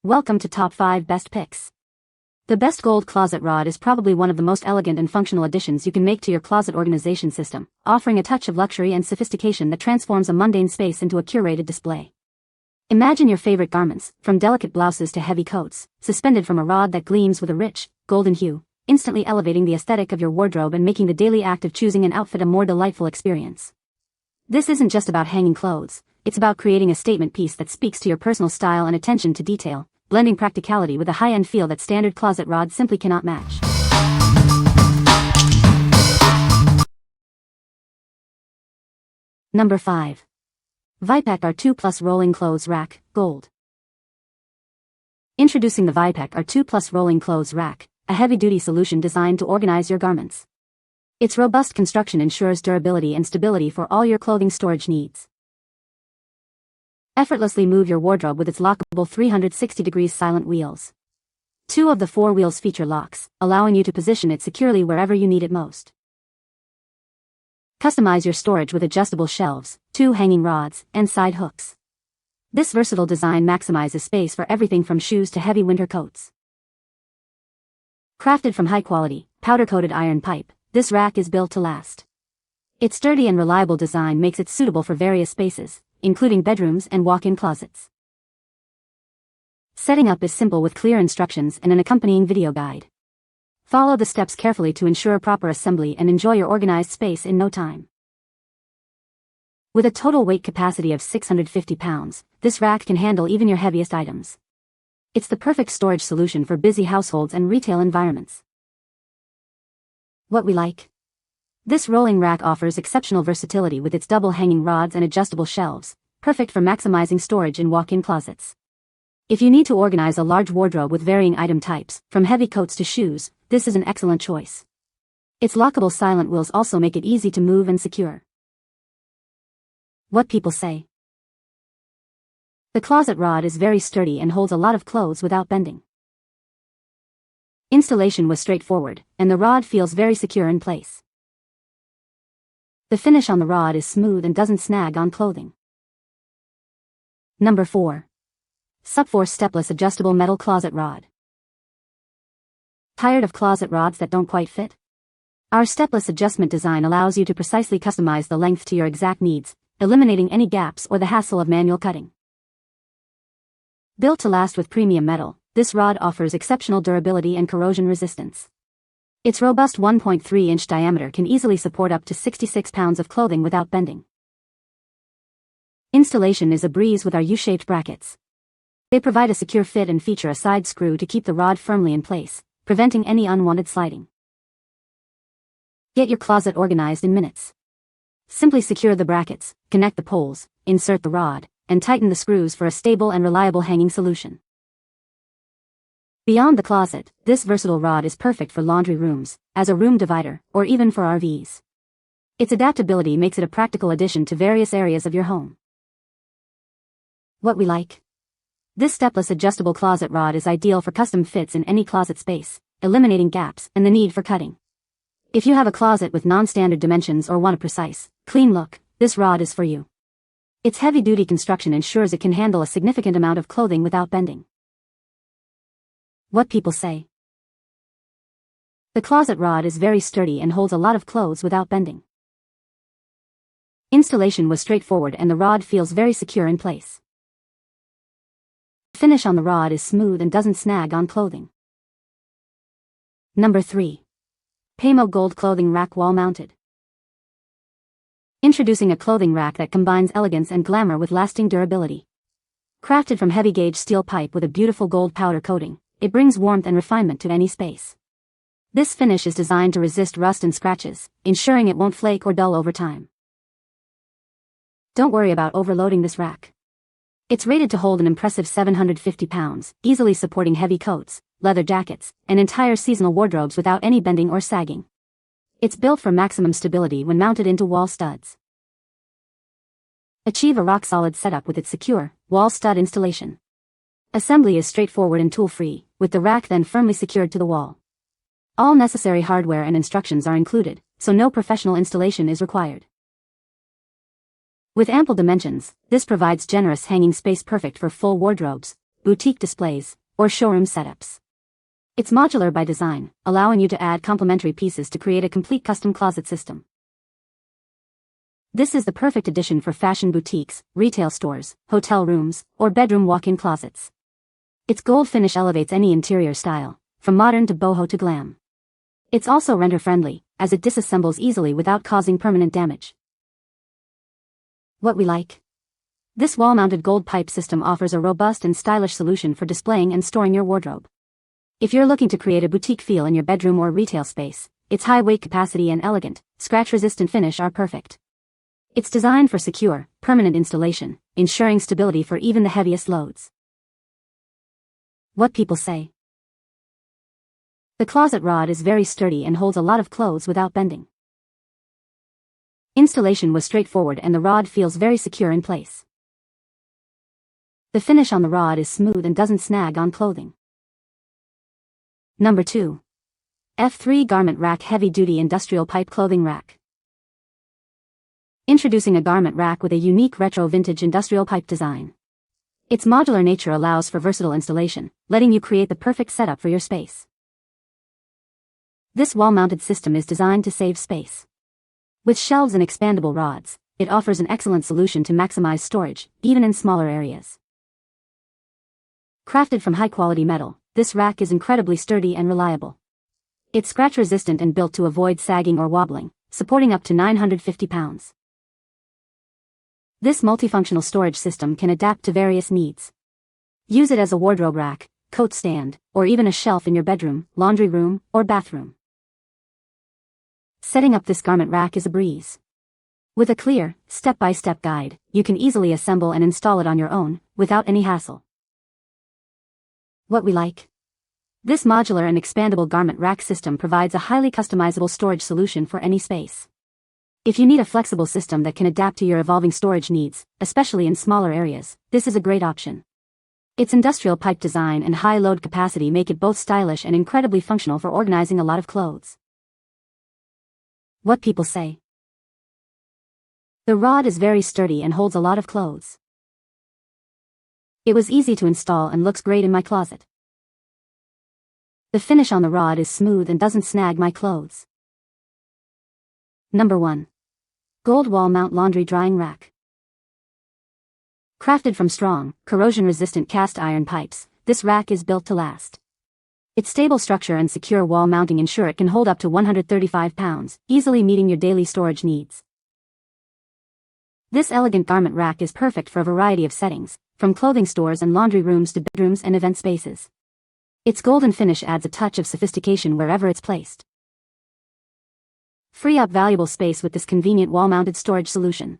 Welcome to Top 5 Best Picks. The best gold closet rod is probably one of the most elegant and functional additions you can make to your closet organization system, offering a touch of luxury and sophistication that transforms a mundane space into a curated display. Imagine your favorite garments, from delicate blouses to heavy coats, suspended from a rod that gleams with a rich, golden hue, instantly elevating the aesthetic of your wardrobe and making the daily act of choosing an outfit a more delightful experience. This isn't just about hanging clothes, it's about creating a statement piece that speaks to your personal style and attention to detail, blending practicality with a high-end feel that standard closet rods simply cannot match. Number 5. VIPEK R2 Plus Rolling Clothes Rack, Gold. Introducing the VIPEK R2 Plus Rolling Clothes Rack, a heavy-duty solution designed to organize your garments. Its robust construction ensures durability and stability for all your clothing storage needs. Effortlessly move your wardrobe with its lockable 360-degree silent wheels. 2 of the 4 wheels feature locks, allowing you to position it securely wherever you need it most. Customize your storage with adjustable shelves, 2 hanging rods, and side hooks. This versatile design maximizes space for everything from shoes to heavy winter coats. Crafted from high-quality, powder-coated iron pipe, this rack is built to last. Its sturdy and reliable design makes it suitable for various spaces, including bedrooms and walk-in closets. Setting up is simple with clear instructions and an accompanying video guide. Follow the steps carefully to ensure proper assembly and enjoy your organized space in no time. With a total weight capacity of 650 pounds, this rack can handle even your heaviest items. It's the perfect storage solution for busy households and retail environments. What we like? This rolling rack offers exceptional versatility with its double hanging rods and adjustable shelves, perfect for maximizing storage in walk-in closets. If you need to organize a large wardrobe with varying item types, from heavy coats to shoes, this is an excellent choice. Its lockable silent wheels also make it easy to move and secure. What people say. The closet rod is very sturdy and holds a lot of clothes without bending. Installation was straightforward, and the rod feels very secure in place. The finish on the rod is smooth and doesn't snag on clothing. Number 4. Supforce Stepless Adjustable Metal Closet Rod. Tired of closet rods that don't quite fit? Our stepless adjustment design allows you to precisely customize the length to your exact needs, eliminating any gaps or the hassle of manual cutting. Built to last with premium metal, this rod offers exceptional durability and corrosion resistance. Its robust 1.3-inch diameter can easily support up to 66 pounds of clothing without bending. Installation is a breeze with our U-shaped brackets. They provide a secure fit and feature a side screw to keep the rod firmly in place, preventing any unwanted sliding. Get your closet organized in minutes. Simply secure the brackets, connect the poles, insert the rod, and tighten the screws for a stable and reliable hanging solution. Beyond the closet, this versatile rod is perfect for laundry rooms, as a room divider, or even for RVs. Its adaptability makes it a practical addition to various areas of your home. What we like? This stepless adjustable closet rod is ideal for custom fits in any closet space, eliminating gaps and the need for cutting. If you have a closet with non-standard dimensions or want a precise, clean look, this rod is for you. Its heavy-duty construction ensures it can handle a significant amount of clothing without bending. What people say. The closet rod is very sturdy and holds a lot of clothes without bending. Installation was straightforward and the rod feels very secure in place. The finish on the rod is smooth and doesn't snag on clothing. Number 3. PAMO Gold Clothing Rack Wall Mounted. Introducing a clothing rack that combines elegance and glamour with lasting durability. Crafted from heavy-gauge steel pipe with a beautiful gold powder coating, it brings warmth and refinement to any space. This finish is designed to resist rust and scratches, ensuring it won't flake or dull over time. Don't worry about overloading this rack. It's rated to hold an impressive 750 pounds, easily supporting heavy coats, leather jackets, and entire seasonal wardrobes without any bending or sagging. It's built for maximum stability when mounted into wall studs. Achieve a rock-solid setup with its secure, wall stud installation. Assembly is straightforward and tool-free, with the rack then firmly secured to the wall. All necessary hardware and instructions are included, so no professional installation is required. With ample dimensions, this provides generous hanging space perfect for full wardrobes, boutique displays, or showroom setups. It's modular by design, allowing you to add complementary pieces to create a complete custom closet system. This is the perfect addition for fashion boutiques, retail stores, hotel rooms, or bedroom walk-in closets. Its gold finish elevates any interior style, from modern to boho to glam. It's also renter-friendly, as it disassembles easily without causing permanent damage. What we like? This wall-mounted gold pipe system offers a robust and stylish solution for displaying and storing your wardrobe. If you're looking to create a boutique feel in your bedroom or retail space, its high weight capacity and elegant, scratch-resistant finish are perfect. It's designed for secure, permanent installation, ensuring stability for even the heaviest loads. What people say. The closet rod is very sturdy and holds a lot of clothes without bending. Installation was straightforward and the rod feels very secure in place. The finish on the rod is smooth and doesn't snag on clothing. Number 2. F3 Garment Rack Heavy Duty Industrial Pipe Clothing Rack. Introducing a garment rack with a unique retro vintage industrial pipe design. Its modular nature allows for versatile installation, letting you create the perfect setup for your space. This wall-mounted system is designed to save space. With shelves and expandable rods, it offers an excellent solution to maximize storage, even in smaller areas. Crafted from high-quality metal, this rack is incredibly sturdy and reliable. It's scratch-resistant and built to avoid sagging or wobbling, supporting up to 950 pounds. This multifunctional storage system can adapt to various needs. Use it as a wardrobe rack, coat stand, or even a shelf in your bedroom, laundry room, or bathroom. Setting up this garment rack is a breeze. With a clear, step-by-step guide, you can easily assemble and install it on your own, without any hassle. What we like? This modular and expandable garment rack system provides a highly customizable storage solution for any space. If you need a flexible system that can adapt to your evolving storage needs, especially in smaller areas, this is a great option. Its industrial pipe design and high load capacity make it both stylish and incredibly functional for organizing a lot of clothes. What people say. The rod is very sturdy and holds a lot of clothes. It was easy to install and looks great in my closet. The finish on the rod is smooth and doesn't snag my clothes. Number 1. Gold Wall Mount Laundry Drying Rack. Crafted from strong, corrosion-resistant cast iron pipes, this rack is built to last. Its stable structure and secure wall mounting ensure it can hold up to 135 pounds, easily meeting your daily storage needs. This elegant garment rack is perfect for a variety of settings, from clothing stores and laundry rooms to bedrooms and event spaces. Its golden finish adds a touch of sophistication wherever it's placed. Free up valuable space with this convenient wall-mounted storage solution.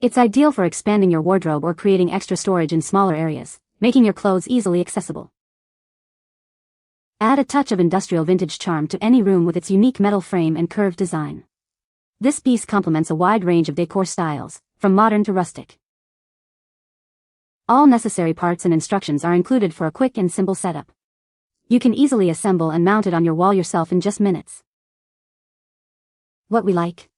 It's ideal for expanding your wardrobe or creating extra storage in smaller areas, making your clothes easily accessible. Add a touch of industrial vintage charm to any room with its unique metal frame and curved design. This piece complements a wide range of decor styles, from modern to rustic. All necessary parts and instructions are included for a quick and simple setup. You can easily assemble and mount it on your wall yourself in just minutes. What we like?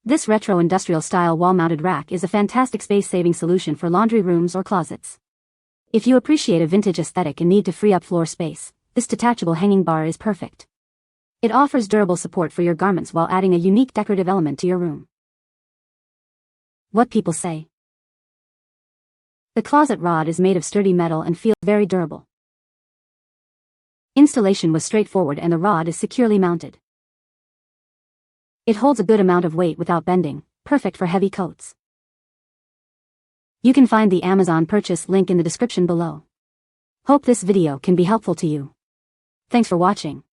This retro industrial-style wall-mounted rack is a fantastic space-saving solution for laundry rooms or closets. If you appreciate a vintage aesthetic and need to free up floor space, this detachable hanging bar is perfect. It offers durable support for your garments while adding a unique decorative element to your room. What people say. The closet rod is made of sturdy metal and feels very durable. Installation was straightforward and the rod is securely mounted. It holds a good amount of weight without bending, perfect for heavy coats. You can find the Amazon purchase link in the description below. Hope this video can be helpful to you. Thanks for watching.